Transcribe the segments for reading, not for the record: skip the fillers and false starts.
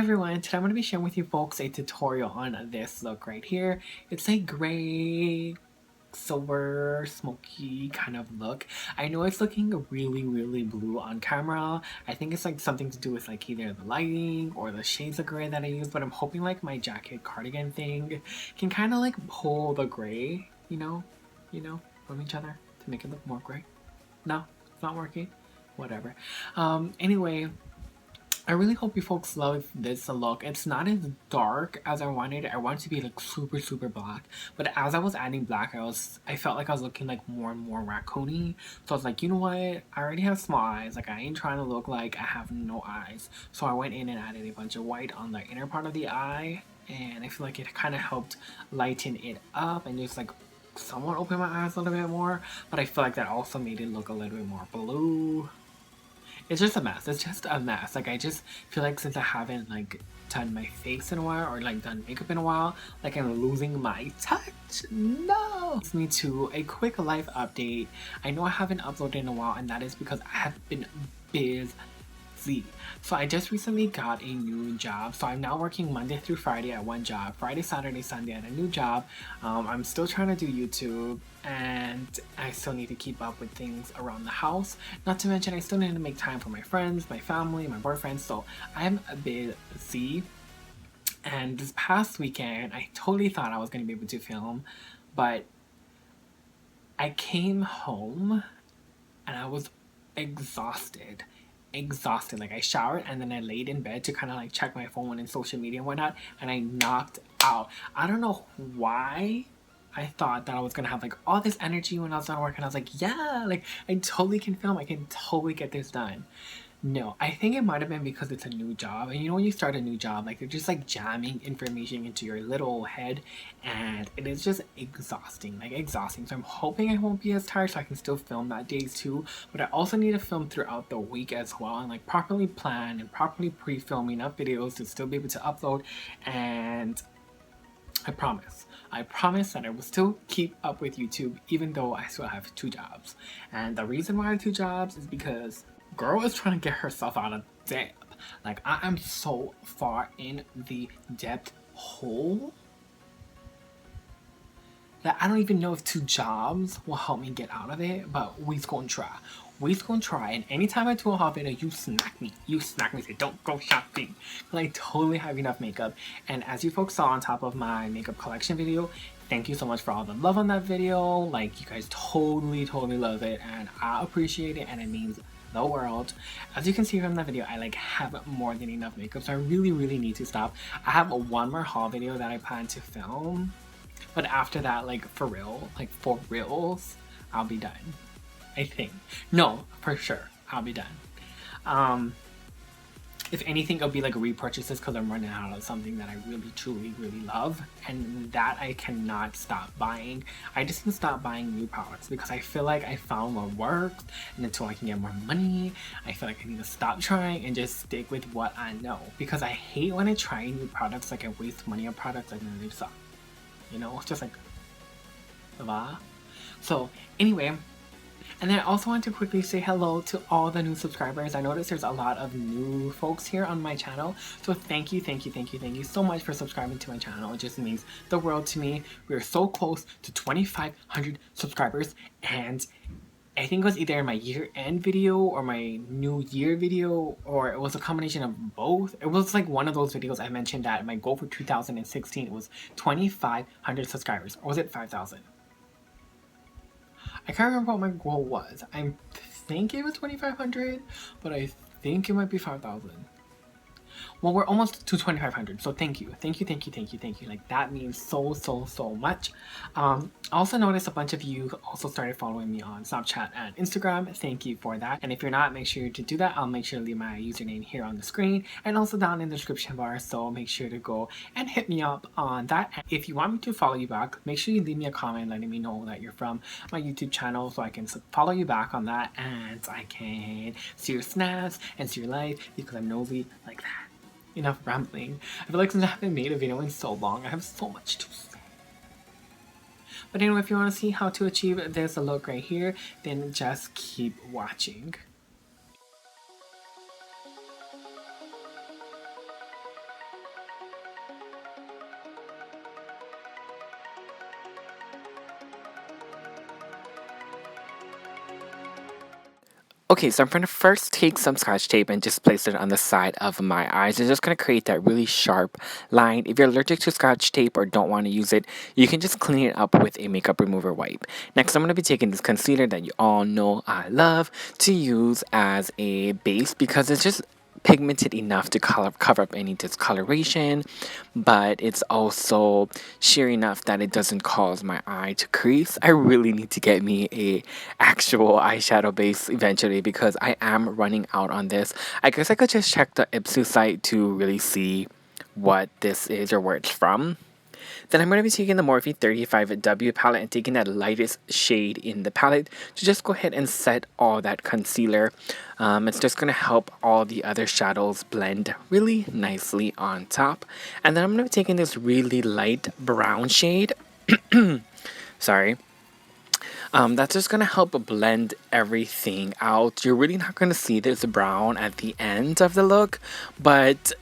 everyone, today I'm going to be sharing with you folks a tutorial on this look right here. It's a gray, silver, smoky kind of look. I know it's looking really blue on camera. I think it's like something to do with like either the lighting or the shades of gray that I use, but I'm hoping like my jacket cardigan thing can kind of like pull the gray, from each other to make it look more gray. No, it's not working. Whatever. Anyway, I really hope you folks love this look. It's not as dark as I wanted. I want it to be like super black. But as I was adding black, I felt like I was looking like more and more raccoony. So I was like, you know what? I already have small eyes. Like I ain't trying to look like I have no eyes. So I went in and added a bunch of white on the inner part of the eye. And I feel like it kind of helped lighten it up and just like somewhat open my eyes a little bit more. But I feel like that also made it look a little bit more blue. It's just a mess. It's just a mess. Like I just feel like since I haven't like done my face in a while or like done makeup in a while, like I'm losing my touch. No! It's me to a quick life update. I know I haven't uploaded in a while and that is because I have been busy. So I just recently got a new job. So I'm now working Monday through Friday at one job, Friday, Saturday, Sunday at a new job. I'm still trying to do YouTube and I still need to keep up with things around the house. Not to mention I still need to make time for my friends, my family, my boyfriend. So I'm a bit busy. And this past weekend, I totally thought I was going to be able to film, but I came home and I was exhausted. Like I showered and then I laid in bed to kind of like check my phone and social media and whatnot, and I knocked out. I don't know why I thought that I was gonna have like all this energy when I was done work, and I was like, yeah, like I totally can film, I can totally get this done. No, I think it might have been because it's a new job. And you know when you start a new job, like they're just like jamming information into your little head and it is just exhausting, So I'm hoping I won't be as tired so I can still film that days too. But I also need to film throughout the week as well and like properly plan and properly pre-film enough videos to still be able to upload. And I promise that I will still keep up with YouTube even though I still have 2 jobs. And the reason why I have 2 jobs is because girl is trying to get herself out of debt. Like I am so far in the debt hole that I don't even know if 2 jobs will help me get out of it, but we's gonna try. And anytime I do a haul video, you smack me, say don't go shopping. But I totally have enough makeup. And as you folks saw on top of my makeup collection video, thank you so much for all the love on that video. Like you guys totally love it and I appreciate it and it means the world. As you can see from that video, I like have more than enough makeup, so I really need to stop. I have one more haul video that I plan to film, but after that, like for real, like for reals, I'll be done. I think. No, for sure, I'll be done. If anything, it'll be like repurchases because I'm running out of something that I truly love, and that I cannot stop buying. I just need to stop buying new products because I feel like I found what works, and until I can get more money, I feel like I need to stop trying and just stick with what I know, because I hate when I try new products, like I waste money on products and then they suck. You know, it's just like, blah. So anyway, and then I also want to quickly say hello to all the new subscribers. I noticed there's a lot of new folks here on my channel. So thank you so much for subscribing to my channel. It just means the world to me. We're so close to 2,500 subscribers, and I think it was either my year-end video or my New Year video, or it was a combination of both. It was like one of those videos I mentioned that my goal for 2016 was 2,500 subscribers. Or was it 5,000? I can't remember what my goal was. I think it was 2,500, but I think it might be 5,000. Well, we're almost to 2,500, so thank you. Like that means so much. I also noticed a bunch of you also started following me on Snapchat and Instagram. Thank you for that. And if you're not, make sure to do that. I'll make sure to leave my username here on the screen and also down in the description bar, so make sure to go and hit me up on that. And if you want me to follow you back, make sure you leave me a comment letting me know that you're from my YouTube channel so I can follow you back on that and I can see your snaps and see your life because I'm nosy like that. Enough rambling. I feel like since I haven't made a video in so long, I have so much to say. But anyway, if you want to see how to achieve this look right here, then just keep watching. Okay, so I'm going to first take some Scotch tape and just place it on the side of my eyes. It's just going to create that really sharp line. If you're allergic to Scotch tape or don't want to use it, you can just clean it up with a makeup remover wipe. Next, I'm going to be taking this concealer that you all know I love to use as a base because it's just pigmented enough to cover up any discoloration, but it's also sheer enough that it doesn't cause my eye to crease. I really need to get me a actual eyeshadow base eventually because I am running out on this. I guess I could just check the Ipsy site to really see what this is or where it's from. Then I'm going to be taking the Morphe 35W palette and taking that lightest shade in the palette to just go ahead and set all that concealer. It's just going to help all the other shadows blend really nicely on top. And then I'm going to be taking this really light brown shade. Sorry. That's just going to help blend everything out. You're really not going to see this brown at the end of the look, but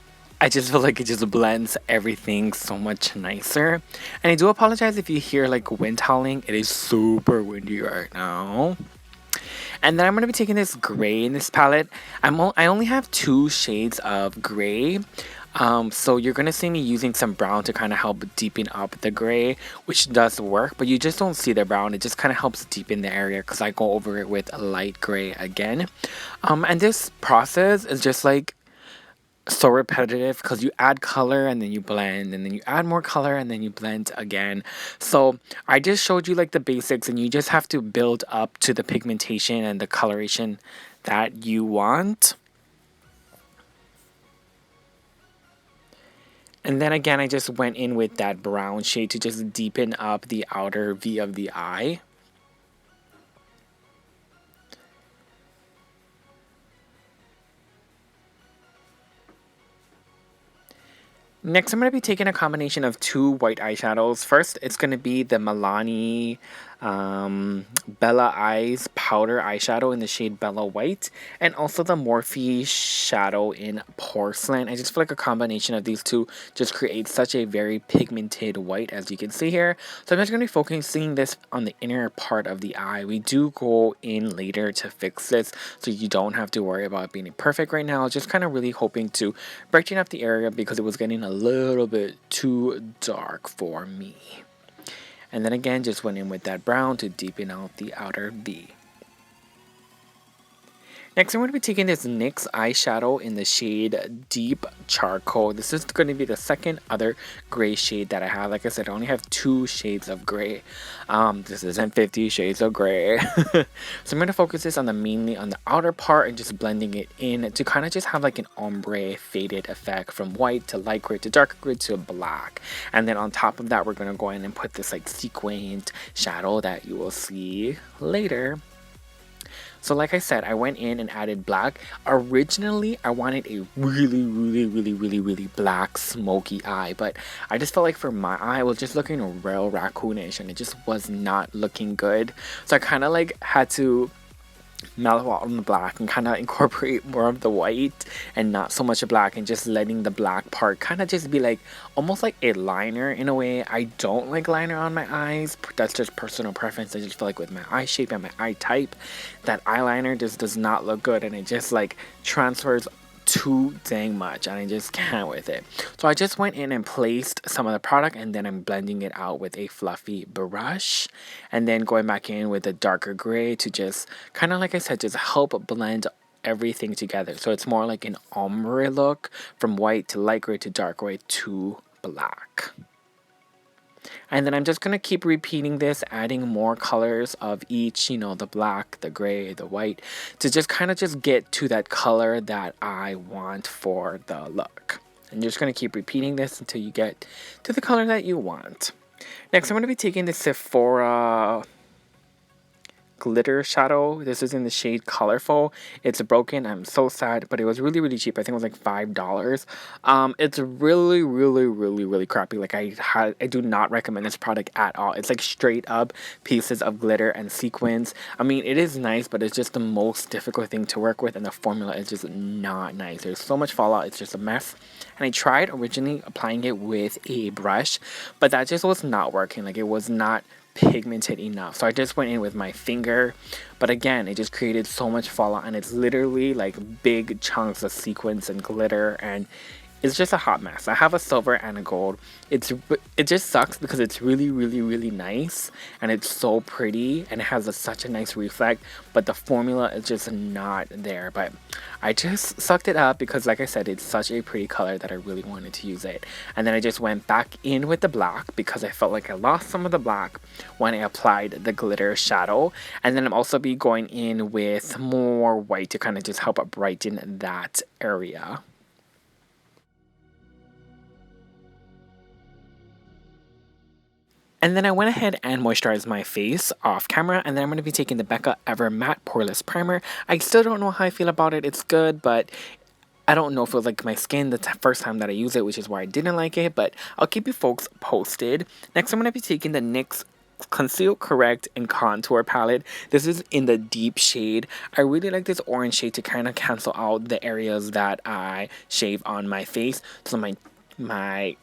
I just feel like it just blends everything so much nicer. And I do apologize if you hear like wind howling. It is super windy right now. And then I'm going to be taking this gray in this palette. I only have 2 shades of gray. So you're going to see me using some brown to kind of help deepen up the gray, which does work, but you just don't see the brown. It just kind of helps deepen the area because I go over it with a light gray again. And this process is just like so repetitive because you add color and then you blend and then you add more color and then you blend again. So I just showed you like the basics and you just have to build up to the pigmentation and the coloration that you want. And then again, I just went in with that brown shade to just deepen up the outer V of the eye. Next, I'm going to be taking a combination of 2 white eyeshadows. First, it's going to be the Milani Bella Eyes Powder Eyeshadow in the shade Bella White. And also the Morphe Shadow in Porcelain. I just feel like a combination of these two just creates such a very pigmented white, as you can see here. So I'm just going to be focusing this on the inner part of the eye. We do go in later to fix this, so you don't have to worry about being perfect right now. Just kind of really hoping to brighten up the area because it was getting a little bit too dark for me. And then again, just went in with that brown to deepen out the outer V. Next, I'm going to be taking this NYX eyeshadow in the shade Deep Charcoal. This is going to be the second other gray shade that I have. Like I said, I only have 2 shades of gray. This isn't 50 Shades of Gray. So I'm going to focus this on mainly on the outer part and just blending it in to kind of just have like an ombre faded effect from white to light gray to darker gray to black. And then on top of that, we're going to go in and put this like sequined shadow that you will see later. So like I said, I went in and added black. Originally, I wanted a really black smoky eye, but I just felt like for my eye, it was just looking real raccoonish and it just was not looking good. So I kind of like had to mellow out on the black and kind of incorporate more of the white and not so much black, and just letting the black part kind of just be like almost like a liner in a way. I don't like liner on my eyes. That's just personal preference. I just feel like with my eye shape and my eye type, that eyeliner just does not look good and it just like transfers too dang much and I just can't with it. So I just went in and placed some of the product and then I'm blending it out with a fluffy brush and then going back in with a darker gray to just kind of, like I said, just help blend everything together. So it's more like an ombre look from white to light gray to dark gray to black. And then I'm just going to keep repeating this, adding more colors of each, you know, the black, the gray, the white, to just kind of just get to that color that I want for the look. And you're just going to keep repeating this until you get to the color that you want. Next, I'm going to be taking the Sephora glitter shadow. This is in the shade Colorful. It's broken. I'm so sad, but it was really cheap. I think it was like $5. It's really crappy. Like I do not recommend this product at all. It's like straight up pieces of glitter and sequins. I mean, it is nice, but it's just the most difficult thing to work with, and the formula is just not nice. There's so much fallout. It's just a mess. And I tried originally applying it with a brush, but that just was not working. Like it was not pigmented enough. So I just went in with my finger, but again, it just created so much fallout, and it's literally like big chunks of sequins and glitter, and it's just a hot mess. I have a silver and a gold. It just sucks because it's really, really, really nice, and it's so pretty, and it has such a nice reflect, but the formula is just not there. But I just sucked it up because, like I said, it's such a pretty color that I really wanted to use it. And then I just went back in with the black because I felt like I lost some of the black when I applied the glitter shadow. And then I'm also be going in with more white to kind of just help brighten that area. And then I went ahead and moisturized my face off camera, and then I'm going to be taking the Becca Ever Matte Poreless Primer. I still don't know how I feel about it. It's good, but I don't know if it was like my skin the first time that I used it, which is why I didn't like it, but I'll keep you folks posted. Next, I'm going to be taking the NYX Conceal, Correct, and Contour palette. This is in the deep shade. I really like this orange shade to kind of cancel out the areas that I shave on my face. So my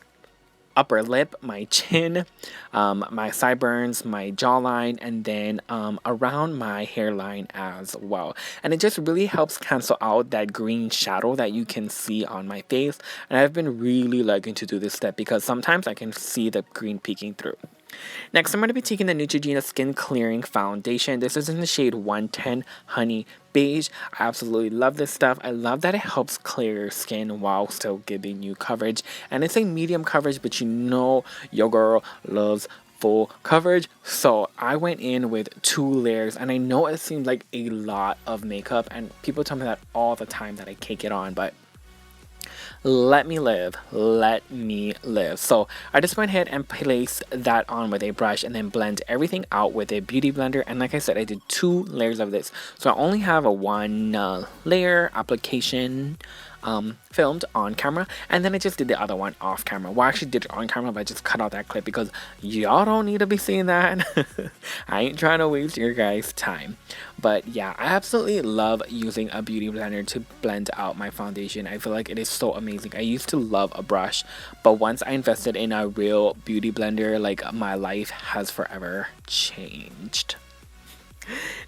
upper lip, my chin, my sideburns, my jawline, and then around my hairline as well. And it just really helps cancel out that green shadow that you can see on my face. And I've been really liking to do this step because sometimes I can see the green peeking through. Next, I'm going to be taking the Neutrogena Skin Clearing Foundation. This is in the shade 110 Honey Beige. I absolutely love this stuff. I love that it helps clear your skin while still giving you coverage. And it's a medium coverage, but you know your girl loves full coverage. So I went in with 2 layers, and I know it seems like a lot of makeup, and people tell me that all the time that I cake it on, but let me live. So I just went ahead and placed that on with a brush and then blend everything out with a beauty blender. And like I said, I did 2 layers of this, so I only have a 1 layer application filmed on camera, and then I just did the other one off camera. Well, I actually did it on camera, but I just cut out that clip because y'all don't need to be seeing that. I ain't trying to waste your guys' time. But yeah, I absolutely love using a beauty blender to blend out my foundation. I feel like it is so amazing. I used to love a brush, but once I invested in a real beauty blender, like, my life has forever changed.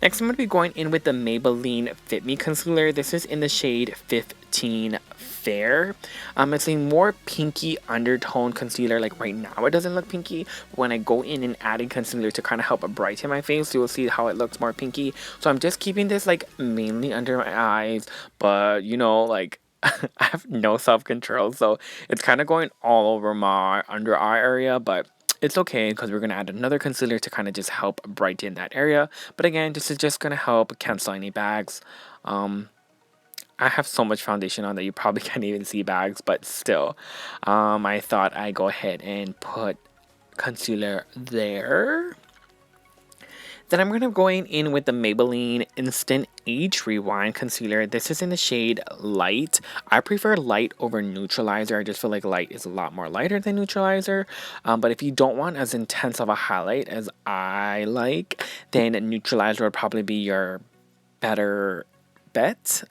Next, I'm going to be going in with the Maybelline Fit Me Concealer. This is in the shade 15 Fair. It's a more pinky undertone concealer. Like right now it doesn't look pinky. When I go in and adding concealer to kind of help brighten my face, you will see how it looks more pinky. So I'm just keeping this like mainly under my eyes, but you know, like I have no self-control, so it's kind of going all over my under eye area, but it's okay because we're going to add another concealer to kind of just help brighten that area. But again, this is just going to help cancel any bags. I have so much foundation on that you probably can't even see bags, but still, I thought I'd go ahead and put concealer there. Then I'm going to go in with the Maybelline Instant Age Rewind Concealer. This is in the shade Light. I prefer light over neutralizer. I just feel like light is a lot more lighter than neutralizer. But if you don't want as intense of a highlight as I like, then neutralizer would probably be your better bet.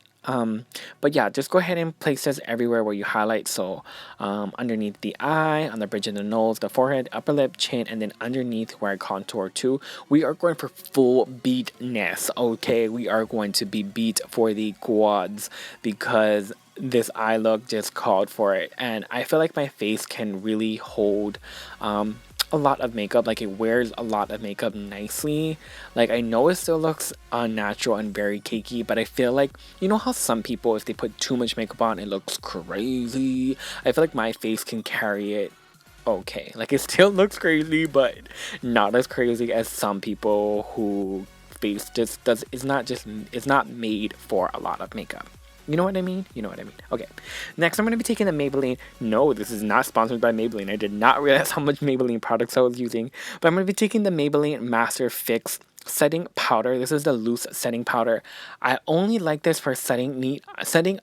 But yeah, just go ahead and place this everywhere where you highlight. So underneath the eye, on the bridge of the nose, the forehead, upper lip, chin, and then underneath where I contour too. We are going for full beatness, okay? We are going to be beat for the quads because this eye look just called for it. And I feel like my face can really hold a lot of makeup. Like, it wears a lot of makeup nicely. Like, I know it still looks unnatural and very cakey, but I feel like, you know how some people, if they put too much makeup on, it looks crazy? I feel like my face can carry it okay. Like, it still looks crazy, but not as crazy as some people who face just does, is not made for a lot of makeup. You know what I mean? You know what I mean. Okay. Next, I'm going to be taking the Maybelline. No, this is not sponsored by Maybelline. I did not realize how much Maybelline products I was using. But I'm going to be taking the Maybelline Master Fix setting powder. This is the loose setting powder. I only like this for setting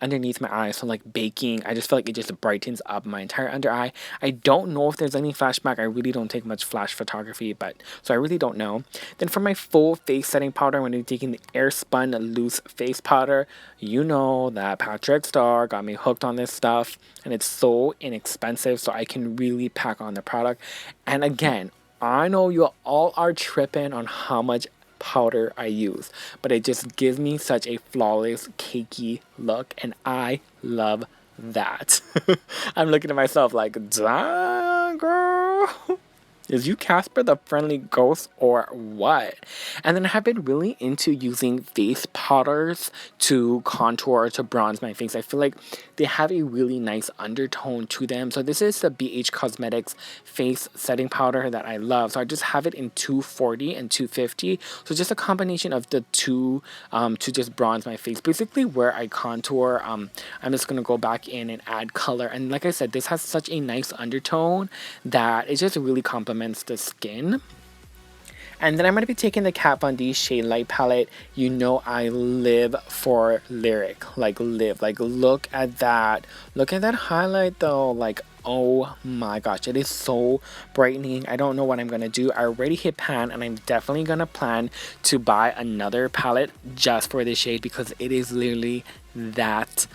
underneath my eyes, so like baking. I just feel like it just brightens up my entire under eye. I don't know if there's any flashback. I really don't take much flash photography, but so I really don't know. Then for my full face setting powder, I'm going to be taking the Airspun Loose Face Powder. You know that Patrick Star got me hooked on this stuff, and it's so inexpensive, so I can really pack on the product. And again, I know you all are tripping on how much powder I use, but it just gives me such a flawless, cakey look, and I love that. I'm looking at myself like, damn, girl. Is you Casper the Friendly Ghost or what? And then I have been really into using face powders to contour, to bronze my face. I feel like they have a really nice undertone to them. So this is the BH Cosmetics face setting powder that I love. So I just have it in 240 and 250. So just a combination of the two to just bronze my face. Basically where I contour, I'm just going to go back in and add color. And like I said, this has such a nice undertone that it just really complements the skin. And then I'm going to be taking the Kat Von D Shade Light palette. You know I live for Lyric. Like live. Like look at that. Look at that highlight though. Like oh my gosh. It is so brightening. I don't know what I'm going to do. I already hit pan and I'm definitely going to plan to buy another palette just for this shade because it is literally that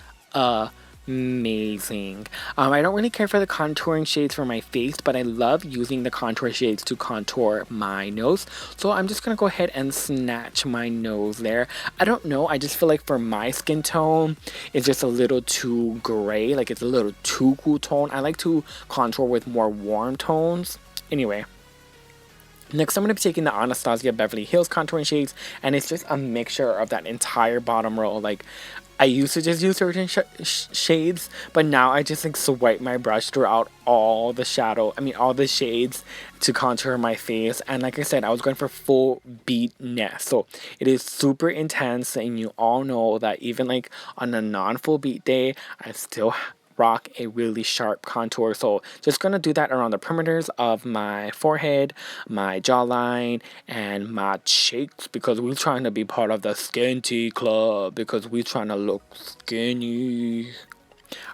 amazing. I don't really care for the contouring shades for my face, but I love using the contour shades to contour my nose. So I'm just gonna go ahead and snatch my nose there. I don't know, I just feel like for my skin tone, it's just a little too gray, like it's a little too cool tone. I like to contour with more warm tones. Anyway. Next, I'm going to be taking the Anastasia Beverly Hills contouring shades, and it's just a mixture of that entire bottom row. Like, I used to just use certain shades, but now I just like swipe my brush throughout all the all the shades to contour my face. And like I said, I was going for full beat-ness, so it is super intense, and you all know that even like on a non-full beat day, I still rock a really sharp contour. So just gonna do that around the perimeters of my forehead, my jawline, and my cheeks because we're trying to be part of the skinty club because we're trying to look skinny.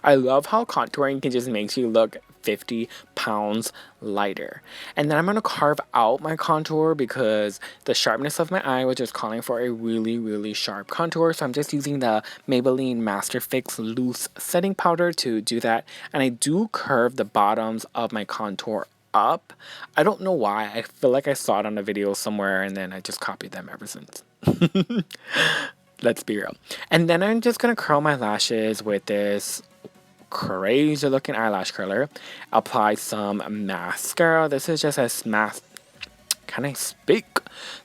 I love how contouring can just make you look 50 pounds lighter. And then I'm going to carve out my contour because the sharpness of my eye was just calling for a really, really sharp contour. So I'm just using the Maybelline Master Fix Loose Setting Powder to do that. And I do curve the bottoms of my contour up. I don't know why. I feel like I saw it on a video somewhere and then I just copied them ever since. Let's be real. And then I'm just going to curl my lashes with this crazy looking eyelash curler. Apply some mascara. This is just a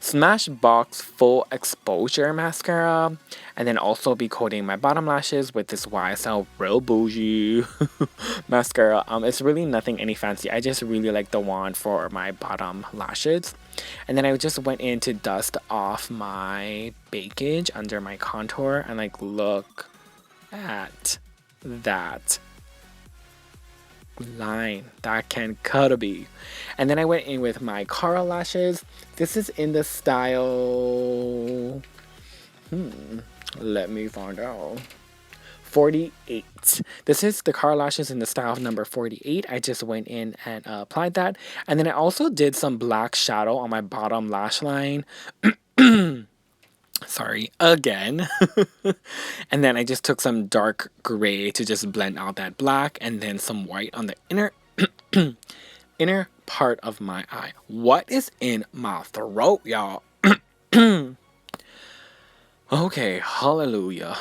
Smashbox Full Exposure Mascara. And then also be coating my bottom lashes with this YSL Real Bougie mascara. It's really nothing any fancy. I just really like the wand for my bottom lashes. And then I just went in to dust off my bakage under my contour. And like look at that line that can cut be. And then I went in with my Cara lashes. This is in the style let me find out. 48. This is the Cara lashes in the style number 48. I just went in and applied that. And then I also did some black shadow on my bottom lash line. Sorry, again. And then I just took some dark gray to just blend out that black and then some white on the inner part of my eye. What is in my throat, y'all? Okay, hallelujah.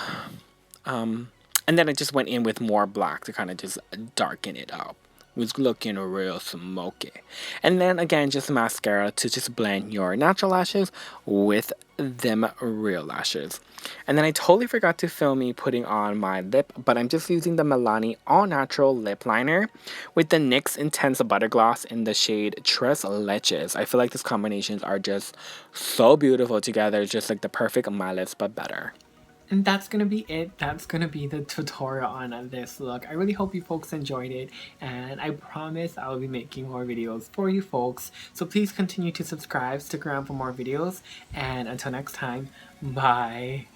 And then I just went in with more black to kind of just darken it up. It was looking real smoky. And then again, just mascara to just blend your natural lashes with them real lashes. And then I totally forgot to film me putting on my lip, but I'm just using the Milani All Natural Lip Liner with the NYX Intense Butter Gloss in the shade Tres Leches. I feel like these combinations are just so beautiful together, just like the perfect my lips, but better. And that's gonna be it. That's gonna be the tutorial on this look. I really hope you folks enjoyed it, and I promise I'll be making more videos for you folks. So please continue to subscribe, stick around for more videos, and until next time, bye.